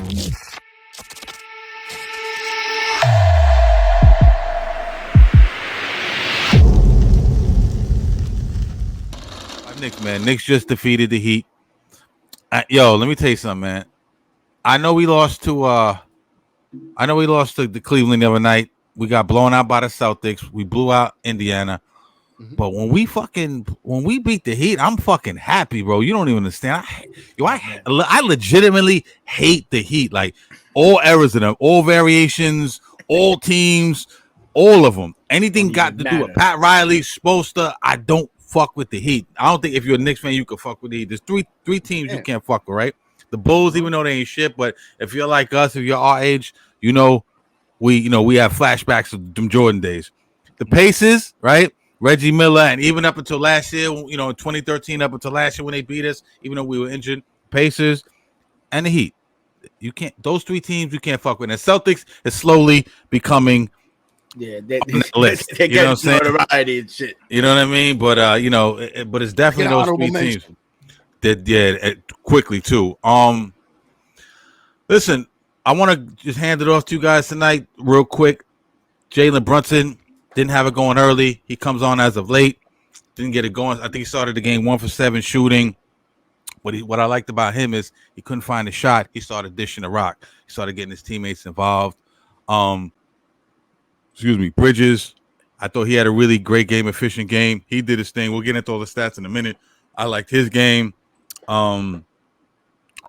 Knicks, man. Knicks just defeated the Heat. Yo, let me tell you something, man. I know we lost to the Cleveland the other night. We got blown out by the Celtics. We blew out Indiana. But when we beat the Heat, I'm fucking happy, bro. You don't even understand. I legitimately hate the Heat. Like all eras of them, all variations, all teams, all of them. Anything got to do with Pat Riley, Spoelstra, I don't fuck with the Heat. I don't think if you're a Knicks fan, you can fuck with the Heat. There's three teams you can't fuck with, right? The Bulls, even though they ain't shit, but if you're like us, if you're our age, we have flashbacks of them Jordan days. The Pacers, right? Reggie Miller, and even up until last year, in 2013, up until last year when they beat us, even though we were injured, Pacers and the Heat. You can't; those three teams you can't fuck with. And Celtics is slowly becoming they list. They get notoriety and shit. You know what I mean? But but it's definitely those three teams. That quickly too. Listen, I want to just hand it off to you guys tonight, real quick. Jalen Brunson didn't have it going early. He comes on as of late. Didn't get it going. I think he started the game 1 for 7 shooting. What I liked about him is he couldn't find a shot. He started dishing the rock. He started getting his teammates involved. Bridges. I thought he had a really great game, efficient game. He did his thing. We'll get into all the stats in a minute. I liked his game. OG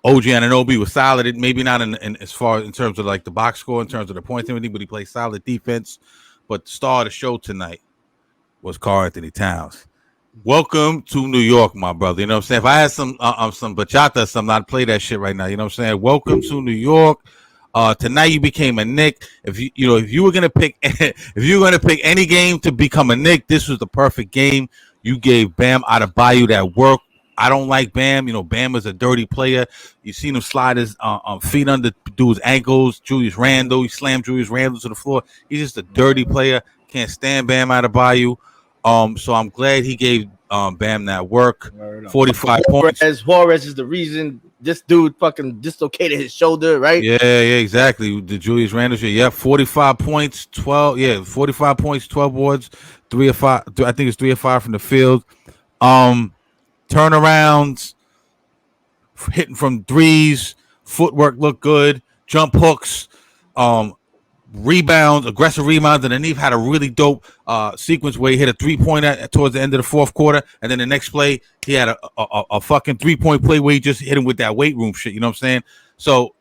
Anunoby was solid. Maybe not in as far in terms of like the box score, in terms of the points and everything, but he played solid defense. But the star of the show tonight was Karl Anthony Towns. Welcome to New York, my brother. You know what I'm saying? If I had some bachata or something, I'd play that shit right now. You know what I'm saying? Welcome to New York. Tonight you became a Knick. If you were gonna pick any game to become a Knick, this was the perfect game. You gave Bam Adebayo that work. I don't like Bam. Bam is a dirty player. You seen him slide his feet under dude's ankles. Julius Randle, he slammed Julius Randle to the floor. He's just a dirty player. Can't stand Bam Adebayo. So I'm glad he gave Bam that work. 45 points. Juarez is the reason this dude fucking dislocated his shoulder, right? Yeah, exactly. The Julius Randle shit. Yeah, 45 points, 45 points, 12 boards, 3 of 5. I think it's 3 of 5 from the field. Turnarounds, hitting from threes, footwork looked good, jump hooks, rebounds, aggressive rebounds, and then he had a really dope sequence where he hit a 3-pointer towards the end of the fourth quarter, and then the next play he had a fucking 3-point play where he just hit him with that weight room shit. You know what I'm saying? So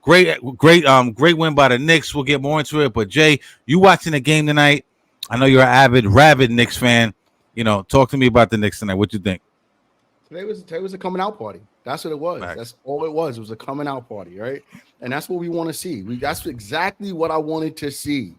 great win by the Knicks. We'll get more into it. But Jay, you watching the game tonight? I know you're an rabid Knicks fan. Talk to me about the Knicks tonight. What you think? Today was a coming out party. That's what it was. Right. That's all it was. It was a coming out party, right? And that's what we want to see. That's exactly what I wanted to see.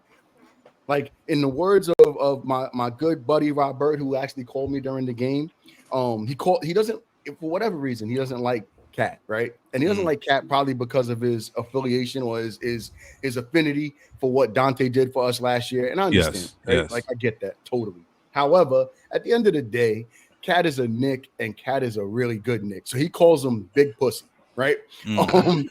Like in the words of my good buddy Robert, who actually called me during the game. He doesn't, for whatever reason, he doesn't like Cat, right? And he doesn't like Cat probably because of his affiliation or his affinity for what Dante did for us last year. And I understand. Right? Like I get that totally. However, at the end of the day, Cat is a Knick and Cat is a really good Knick. So he calls him big pussy, right? And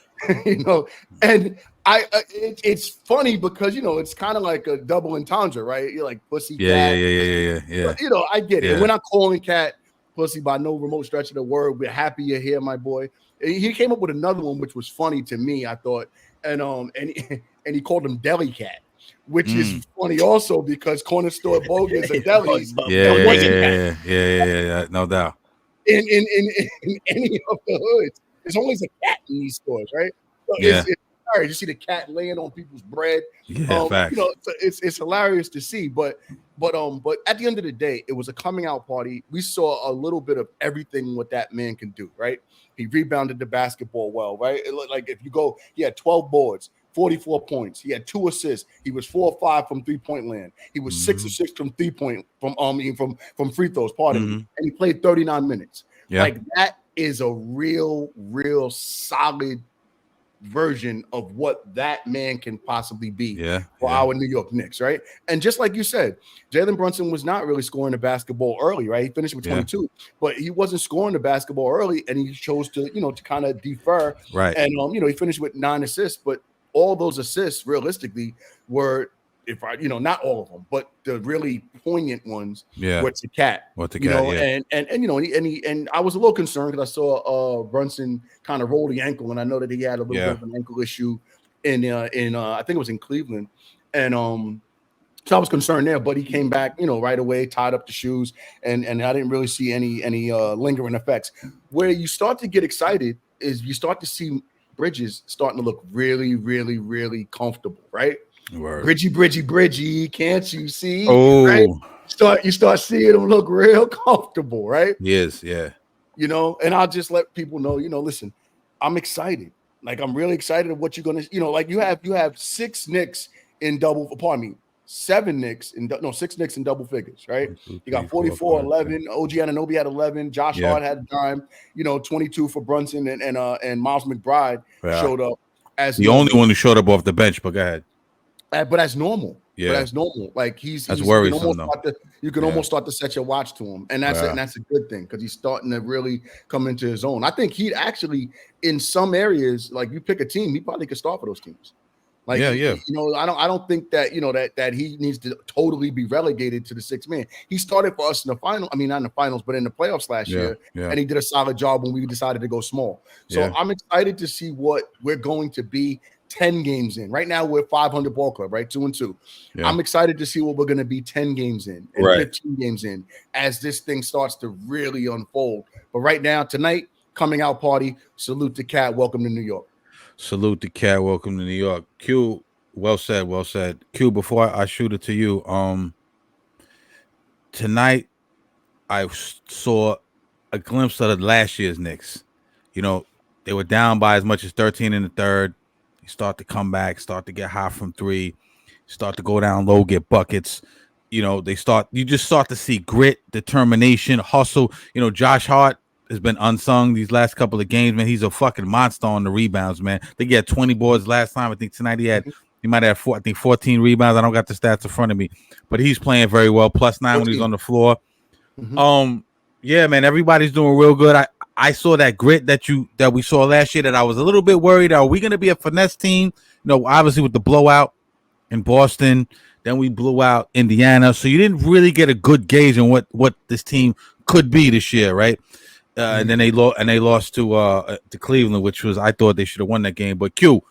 it's funny because, it's kind of like a double entendre, right? You're like pussy Cat. Yeah. But, I get it. We're not calling Cat pussy by no remote stretch of the word. We're happy you're here, my boy. He came up with another one, which was funny to me, I thought. And he called him Deli Cat. Which is funny also because corner store bogus and delis. Yeah, no doubt. In any of the hoods, there's always a cat in these stores, right? So it's hilarious. You see the cat laying on people's bread. Facts. It's hilarious to see. But at the end of the day, it was a coming out party. We saw a little bit of everything what that man can do, right? He rebounded the basketball well, right? It looked like if you go, he had 12 boards. 44 points. He had 2 assists. He was 4 of 5 from 3-point land. He was 6 of 6 from 3-point from free throws. Pardon me. And he played 39 minutes. Yeah. Like that is a real solid version of what that man can possibly be for yeah. our New York Knicks, right? And just like you said, Jalen Brunson was not really scoring the basketball early, right? He finished with 22, but he wasn't scoring the basketball early, and he chose to, to kind of defer. Right. And he finished with 9 assists, but all those assists realistically were, not all of them, but the really poignant ones were to Cat. And I was a little concerned because I saw Brunson kind of roll the ankle, and I know that he had a little bit of an ankle issue in I think it was in Cleveland, and so I was concerned there, but he came back, right away, tied up the shoes, and I didn't really see any lingering effects. Where you start to get excited is you start to see Bridges starting to look really, really, really comfortable, right? Word. Bridgie, can't you see? Oh, right? You start seeing him look real comfortable, right? Yes, yeah. And I'll just let people know, listen, I'm excited. Like, I'm really excited of what you're gonna, like you have 6 Knicks in six Knicks in double figures, right? 1, 2, You got 3, 44, 4, 11. OG Anunoby had 11. Josh Hart had a dime. 22 for Brunson, and Miles McBride showed up as the only one who showed up off the bench. But go ahead. But that's normal. Yeah, but that's normal. Like he's worrisome. You can almost start to set your watch to him, and that's a good thing because he's starting to really come into his own. I think he'd actually, in some areas, like you pick a team, he probably could start for those teams. Like, I don't think that that he needs to totally be relegated to the 6th man. He started for us in the final. I mean, not in the finals, but in the playoffs last year, and he did a solid job when we decided to go small. So I'm excited to see what we're going to be 10 games in. Right now, we're 500 ball club, right? 2-2. Yeah. I'm excited to see what we're going to be 10 games in and 15 games in as this thing starts to really unfold. But right now, tonight, coming out party, salute to Cat. Welcome to New York. Salute to Cat. Welcome to New York. Q, well said. Q, before I shoot it to you, tonight I saw a glimpse of the last year's Knicks. They were down by as much as 13 in the third. They start to come back, start to get hot from 3, start to go down low, get buckets. You just start to see grit, determination, hustle. Josh Hart has been unsung these last couple of games, man. He's a fucking monster on the rebounds, man. I think he had 20 boards last time. I think tonight he might have 14 rebounds. I don't got the stats in front of me, but he's playing very well. +9 when he's on the floor. Yeah, man, everybody's doing real good. I saw that grit that we saw last year that I was a little bit worried. Are we going to be a finesse team? Obviously with the blowout in Boston, then we blew out Indiana. So you didn't really get a good gauge on what this team could be this year, right? And then they lost to Cleveland, which was, I thought they should have won that game. But Q,